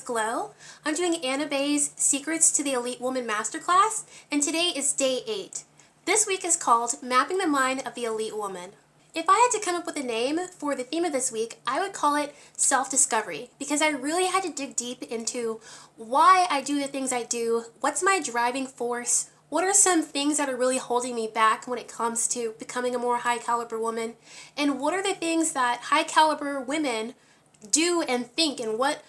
NewRoseGlow. I'm doing Anna Bay's Secrets to the Elite Woman Masterclass, and today is day 8. This week is called Mapping the Mind of the Elite Woman. If I had to come up with a name for the theme of this week, I would call it self-discovery, because I really had to dig deep into why I do the things I do, what's my driving force, what are some things that are really holding me back when it comes to becoming a more high-caliber woman, and what are the things that high-caliber women do and think, and what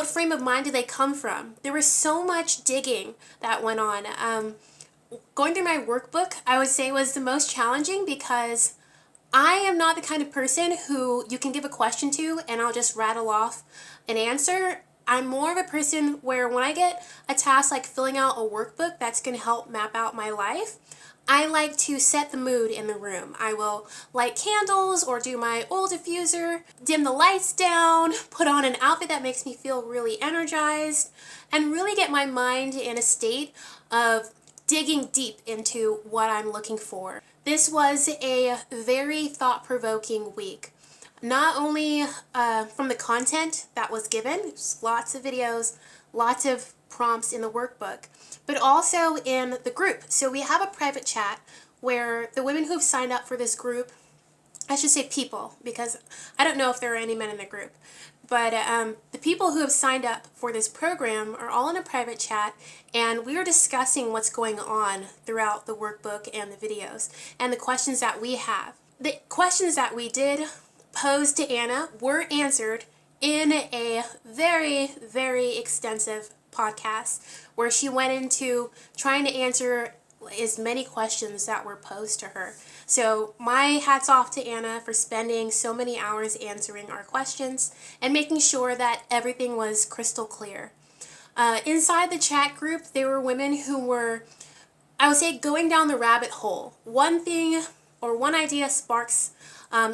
frame of mind do they come from? There was so much digging that went on. Going through my workbook, I would say, was the most challenging because I am not the kind of person who you can give a question to and I'll just rattle off an answer. I'm more of a person where when I get a task like filling out a workbook that's going to help map out my life, I like to set the mood in the room. I will light candles or do my oil diffuser, dim the lights down, put on an outfit that makes me feel really energized, and really get my mind in a state of digging deep into what I'm looking for. This was a very thought-provoking week. Not only from the content that was given, there's lots of videos, lots of prompts in the workbook, but also in the group. So we have a private chat where the women who have signed up for this group, I should say people, because I don't know if there are any men in the group, but the people who have signed up for this program are all in a private chat, and we are discussing what's going on throughout the workbook and the videos, and the questions that we have. The questions that we did posed to Anna were answered in a very, very extensive podcast where she went into trying to answer as many questions that were posed to her. So my hat's off to Anna for spending so many hours answering our questions and making sure that everything was crystal clear. Inside the chat group, there were women who were, I would say, going down the rabbit hole. One thing or one idea sparks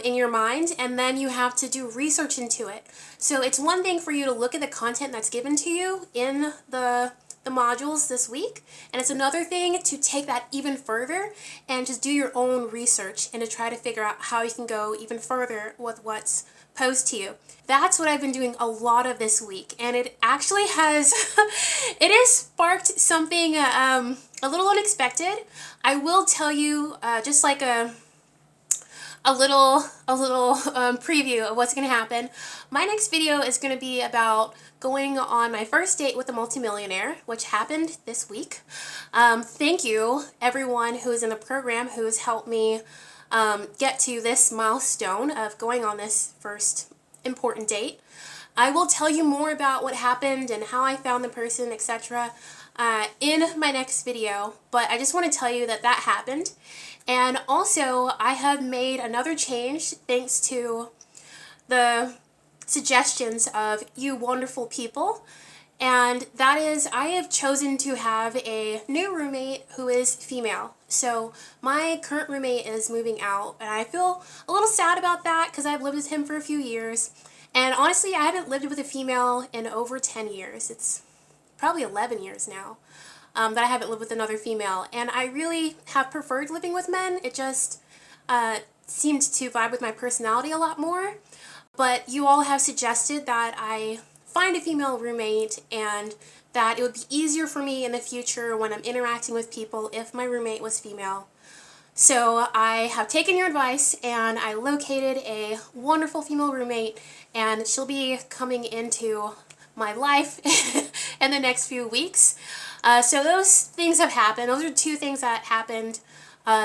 in your mind, and then you have to do research into it. So it's one thing for you to look at the content that's given to you in the modules this week, and it's another thing to take that even further and just do your own research and to try to figure out how you can go even further with what's posed to you. That's what I've been doing a lot of this week, and it actually has it has sparked something a little unexpected. I will tell you just like a little preview of what's going to happen. My next video is going to be about going on my first date with a multimillionaire, which happened this week. Thank you everyone who is in the program who has helped me get to this milestone of going on this first important date. I will tell you more about what happened and how I found the person, etc. In my next video, but I just want to tell you that that happened. And also, I have made another change thanks to the suggestions of you wonderful people, and that is I have chosen to have a new roommate who is female. So my current roommate is moving out, and I feel a little sad about that because I've lived with him for a few years, and honestly I haven't lived with a female in over 10 years. It's probably 11 years now that I haven't lived with another female, and I really have preferred living with men. It just seemed to vibe with my personality a lot more. But you all have suggested that I find a female roommate and that it would be easier for me in the future when I'm interacting with people if my roommate was female. So I have taken your advice and I located a wonderful female roommate, and she'll be coming into my life in the next few weeks. So those things have happened. Those are two things that happened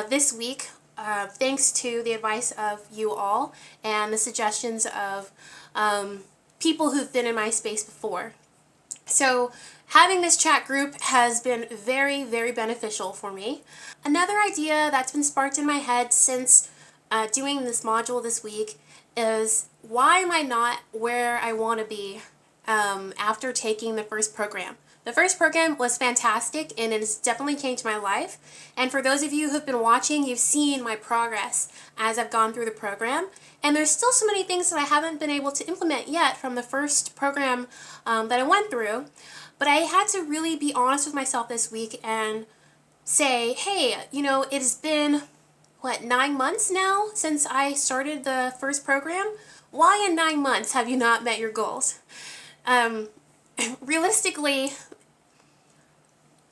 this week. Thanks to the advice of you all and the suggestions of people who've been in my space before. So having this chat group has been very, very beneficial for me. Another idea that's been sparked in my head since doing this module this week is, why am I not where I want to be after taking the first program? The first program was fantastic, and it has definitely changed my life. And for those of you who've been watching, you've seen my progress as I've gone through the program. And there's still so many things that I haven't been able to implement yet from the first program that I went through. But I had to really be honest with myself this week and say, hey, you know, it has been, what, 9 months now since I started the first program? Why in 9 months have you not met your goals? realistically,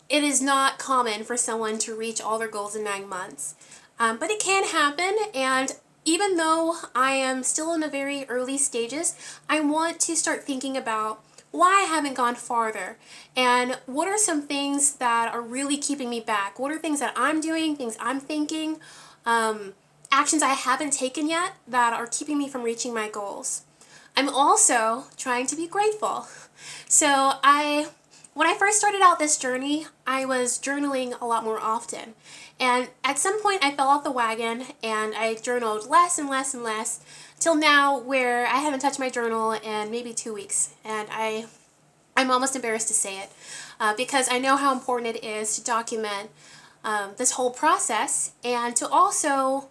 it is not common for someone to reach all their goals in 9 months. But it can happen, and even though I am still in the very early stages, I want to start thinking about why I haven't gone farther, and what are some things that are really keeping me back. What are things that I'm doing, things I'm thinking, actions I haven't taken yet that are keeping me from reaching my goals. I'm also trying to be grateful. So when I first started out this journey, I was journaling a lot more often. And at some point I fell off the wagon and I journaled less and less and less till now where I haven't touched my journal in maybe 2 weeks. And I'm almost embarrassed to say it because I know how important it is to document this whole process and to also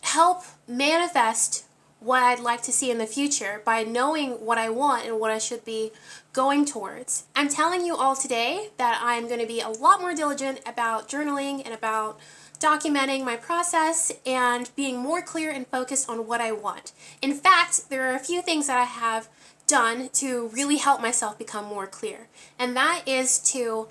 help manifest what I'd like to see in the future by knowing what I want and what I should be going towards. I'm telling you all today that I'm going to be a lot more diligent about journaling and about documenting my process and being more clear and focused on what I want. In fact, there are a few things that I have done to really help myself become more clear, and that is to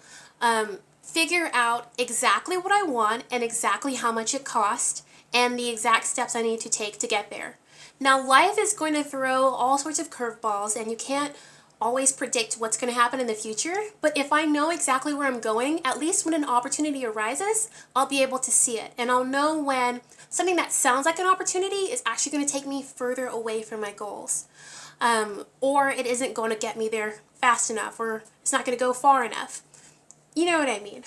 figure out exactly what I want and exactly how much it costs and the exact steps I need to take to get there. Now, life is going to throw all sorts of curveballs, and you can't always predict what's going to happen in the future, but if I know exactly where I'm going, at least when an opportunity arises, I'll be able to see it, and I'll know when something that sounds like an opportunity is actually going to take me further away from my goals, or it isn't going to get me there fast enough, or it's not going to go far enough. You know what I mean?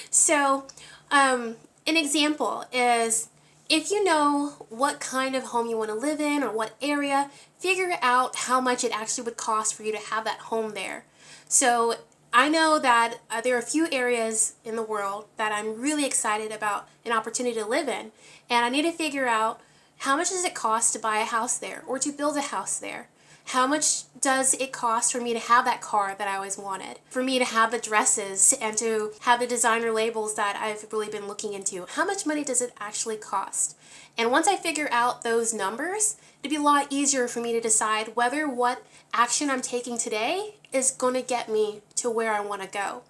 So, an example is, if you know what kind of home you want to live in or what area, figure out how much it actually would cost for you to have that home there. So I know that there are a few areas in the world that I'm really excited about an opportunity to live in, and I need to figure out how much does it cost to buy a house there or to build a house there. How much does it cost for me to have that car that I always wanted? For me to have the dresses and to have the designer labels that I've really been looking into? How much money does it actually cost? And once I figure out those numbers, it'd be a lot easier for me to decide whether what action I'm taking today is going to get me to where I want to go.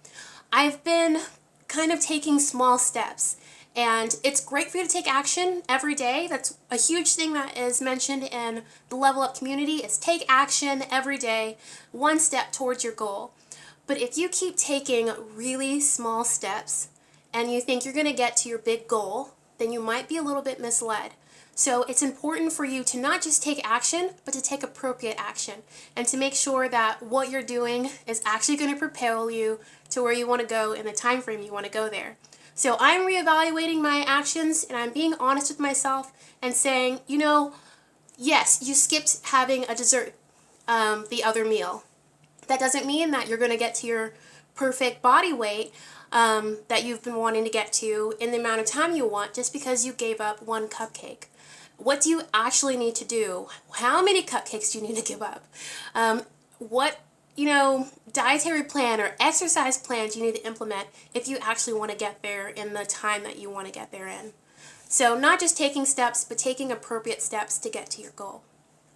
I've been kind of taking small steps. And it's great for you to take action every day. That's a huge thing that is mentioned in the Level Up community, is take action every day, one step towards your goal. But if you keep taking really small steps and you think you're going to get to your big goal, then you might be a little bit misled. So it's important for you to not just take action, but to take appropriate action and to make sure that what you're doing is actually going to propel you to where you want to go in the time frame you want to go there. So I'm reevaluating my actions and I'm being honest with myself and saying, you know, yes, you skipped having a dessert the other meal. That doesn't mean that you're going to get to your perfect body weight that you've been wanting to get to in the amount of time you want just because you gave up one cupcake. What do you actually need to do? How many cupcakes do you need to give up? What dietary plan or exercise plans you need to implement if you actually want to get there in the time that you want to get there in. So not just taking steps, but taking appropriate steps to get to your goal.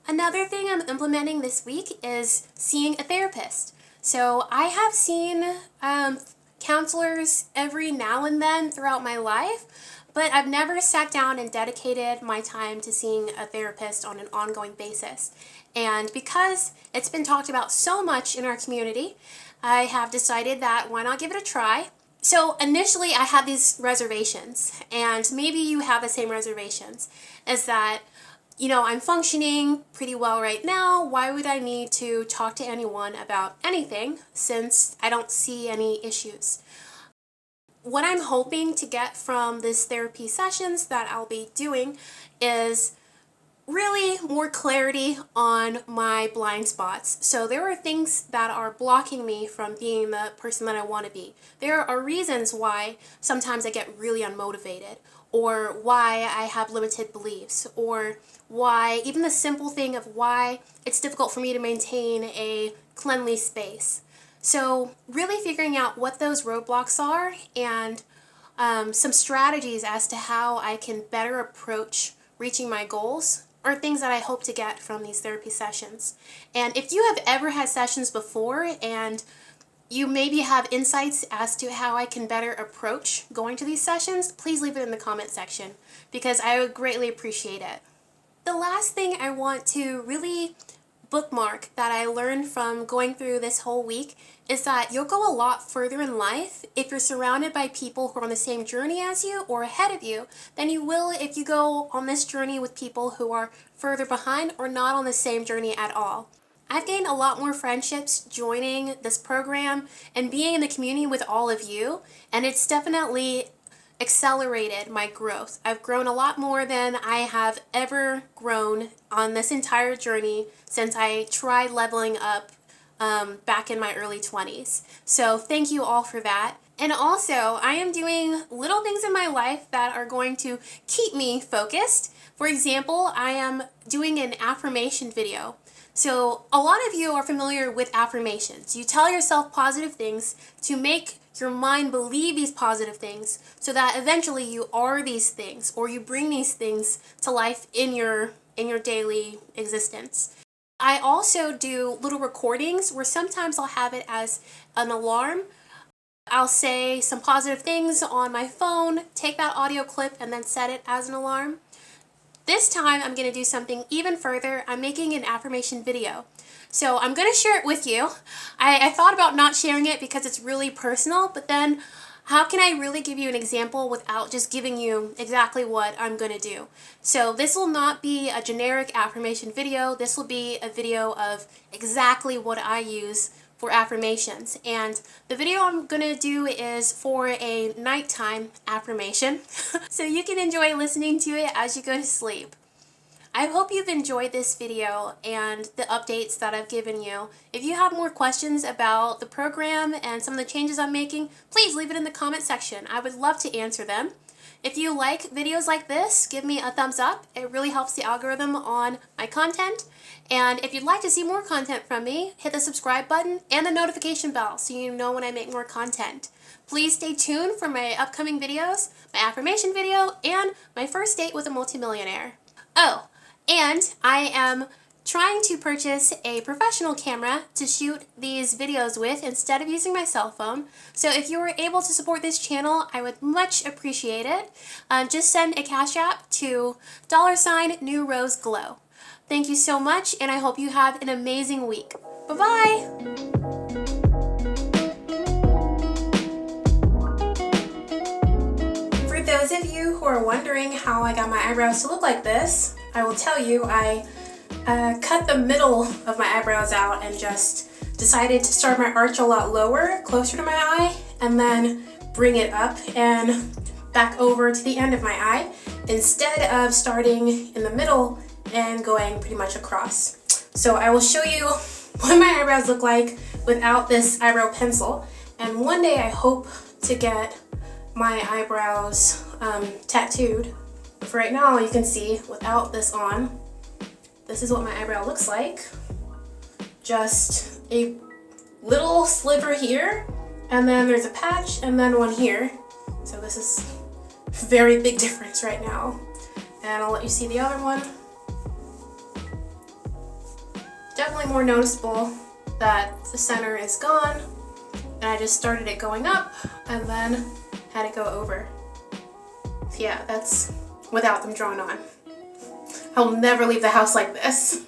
Another thing I'm implementing this week is seeing a therapist. So I have seen counselors every now and then throughout my life, but I've never sat down and dedicated my time to seeing a therapist on an ongoing basis. And because it's been talked about so much in our community, I have decided that why not give it a try. So initially I had these reservations, and maybe you have the same reservations, is that, I'm functioning pretty well right now. Why would I need to talk to anyone about anything since I don't see any issues? What I'm hoping to get from this therapy sessions that I'll be doing is really more clarity on my blind spots. So there are things that are blocking me from being the person that I want to be. There are reasons why sometimes I get really unmotivated, or why I have limited beliefs, or why even the simple thing of why it's difficult for me to maintain a cleanly space. So really figuring out what those roadblocks are and some strategies as to how I can better approach reaching my goals are things that I hope to get from these therapy sessions. And if you have ever had sessions before and you maybe have insights as to how I can better approach going to these sessions, please leave it in the comment section because I would greatly appreciate it. The last thing I want to really bookmark that I learned from going through this whole week is that you'll go a lot further in life if you're surrounded by people who are on the same journey as you or ahead of you than you will if you go on this journey with people who are further behind or not on the same journey at all. I've gained a lot more friendships joining this program and being in the community with all of you, and it's definitely accelerated my growth. I've grown a lot more than I have ever grown on this entire journey since I tried leveling up back in my early 20s. So thank you all for that. And also, I am doing little things in my life that are going to keep me focused. For example, I am doing an affirmation video. So a lot of you are familiar with affirmations. You tell yourself positive things to make your mind believe these positive things so that eventually you are these things or you bring these things to life in your daily existence. I also do little recordings where sometimes I'll have it as an alarm. I'll say some positive things on my phone, take that audio clip, and then set it as an alarm. This time I'm going to do something even further. I'm making an affirmation video. So I'm going to share it with you. I thought about not sharing it because it's really personal, but then how can I really give you an example without just giving you exactly what I'm going to do? So this will not be a generic affirmation video. This will be a video of exactly what I use for affirmations. And the video I'm going to do is for a nighttime affirmation. So you can enjoy listening to it as you go to sleep. I hope you've enjoyed this video and the updates that I've given you. If you have more questions about the program and some of the changes I'm making, please leave it in the comment section. I would love to answer them. If you like videos like this, give me a thumbs up. It really helps the algorithm on my content. And if you'd like to see more content from me, hit the subscribe button and the notification bell so you know when I make more content. Please stay tuned for my upcoming videos, my affirmation video, and my first date with a multimillionaire. Oh, and I am trying to purchase a professional camera to shoot these videos with instead of using my cell phone. So if you were able to support this channel, I would much appreciate it. Just send a CashApp to $NewRoseGlow. Thank you so much, and I hope you have an amazing week. Bye-bye! For those of you who are wondering how I got my eyebrows to look like this, I will tell you I cut the middle of my eyebrows out and just decided to start my arch a lot lower, closer to my eye, and then bring it up and back over to the end of my eye instead of starting in the middle and going pretty much across. So I will show you what my eyebrows look like without this eyebrow pencil, and one day I hope to get my eyebrows tattooed. But for right now, you can see without this on, this is what my eyebrow looks like. Just a little sliver here, and then there's a patch, and then one here. So this is a very big difference right now. And I'll let you see the other one. Definitely more noticeable that the center is gone, and I just started it going up and then had it go over. So yeah, that's without them drawn on. I'll never leave the house like this.